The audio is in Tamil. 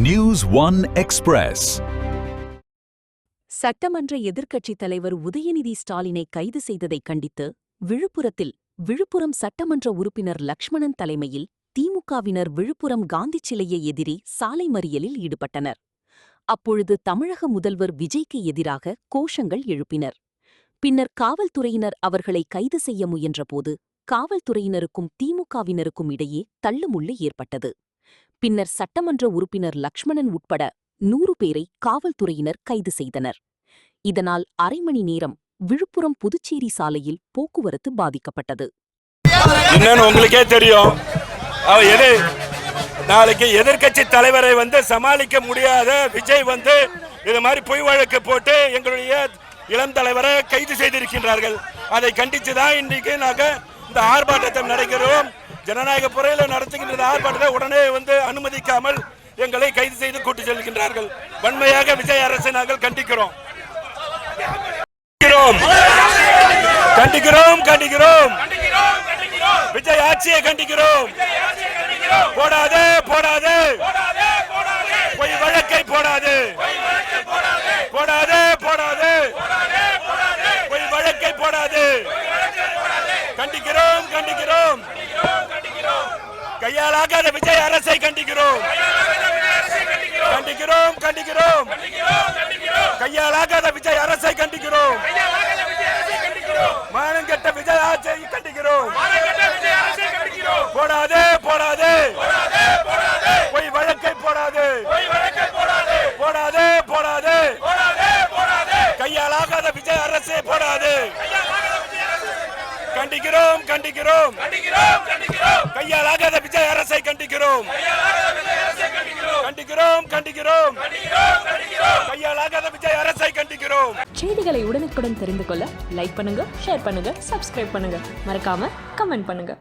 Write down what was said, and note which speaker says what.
Speaker 1: News One Express.
Speaker 2: சட்டமன்ற எதிர்க்கட்சித் தலைவர் உதயநிதி ஸ்டாலினை கைது செய்ததை கண்டித்து விழுப்புரம் சட்டமன்ற உறுப்பினர் லக்ஷ்மணன் தலைமையில் திமுகவினர் விழுப்புரம் காந்தி சிலையை எதிரே சாலை மறியலில் ஈடுபட்டனர். அப்பொழுது தமிழக முதல்வர் விஜய்க்கு எதிராக கோஷங்கள் எழுப்பினர். பின்னர் காவல்துறையினர் அவர்களை கைது செய்ய முயன்றபோது காவல்துறையினருக்கும் திமுகவினருக்கும் இடையே தள்ளுமுள்ளு ஏற்பட்டது. பின்னர் சட்டமன்ற உறுப்பினர் லக்ஷ்மணன் உட்பட 100 பேரை காவல்துறையினர் கைது செய்தனர். இதனால் அரை மணி நேரம் விழுப்புரம் புதுச்சேரி சாலையில் போக்குவரத்து பாதிக்கப்பட்டது.
Speaker 3: உங்களுக்கே தெரியும், நாளைக்கு எதிர்க்கட்சி தலைவரை சமாளிக்க முடியாத விஜய் இது மாதிரி பொய் வழக்கு போட்டு எங்களுடைய இளம் தலைவரை கைது செய்திருக்கின்றார்கள். அதை கண்டிச்சுதான் இன்றைக்கு நாங்கள் இந்த ஆர்ப்பாட்டத்தை நடக்கிறோம். ஜனநாயக முறையில் நடத்துகின்ற ஆர்ப்பாட்டத்தை உடனே அனுமதிக்காமல் எங்களை கைது செய்து கூட்டி செல்கின்றார்கள். வன்மையாக விஜய் அரசை நாங்கள் கண்டிக்கிறோம். விஜய் ஆட்சியை கண்டிக்கிறோம். போடாதே போடாதே பொய் வழக்கை போடாதே போடாதே போடாதே பொய் வழக்கை போடாதே. கண்டிக்கிறோம் கண்டிக்கிறோம் கையாலாகாத விஜய் அரசை கண்டிக்கிறோம். கண்டிக்கிறோம் கண்டிக்கிறோம் கையாலாகாத விஜய் அரசை கண்டிக்கிறோம். மானங்கெட்ட விஜய் ஆட்சியை கண்டிக்கிறோம். போடாதே போடாதே பொய் வழக்கை போடாதே போடாதே போடாதே கையாலாகாத விஜய் அரசை போடாதே. கண்டிக்கிறோம் கண்டிக்கிறோம் கையாலாகாத விஜய் அரசை கண்டிக்கிறோம். கண்டிக்கிறோம் கண்டிக்கிறோம் கையாலாகாத விஜய் அரசை கண்டிக்கிறோம்.
Speaker 4: செய்திகளை உடனுக்குடன் தெரிந்து கொள்ள லைக் பண்ணுங்க, ஷேர் பண்ணுங்க, சப்ஸ்கிரைப் பண்ணுங்க, மறக்காம கமெண்ட் பண்ணுங்க.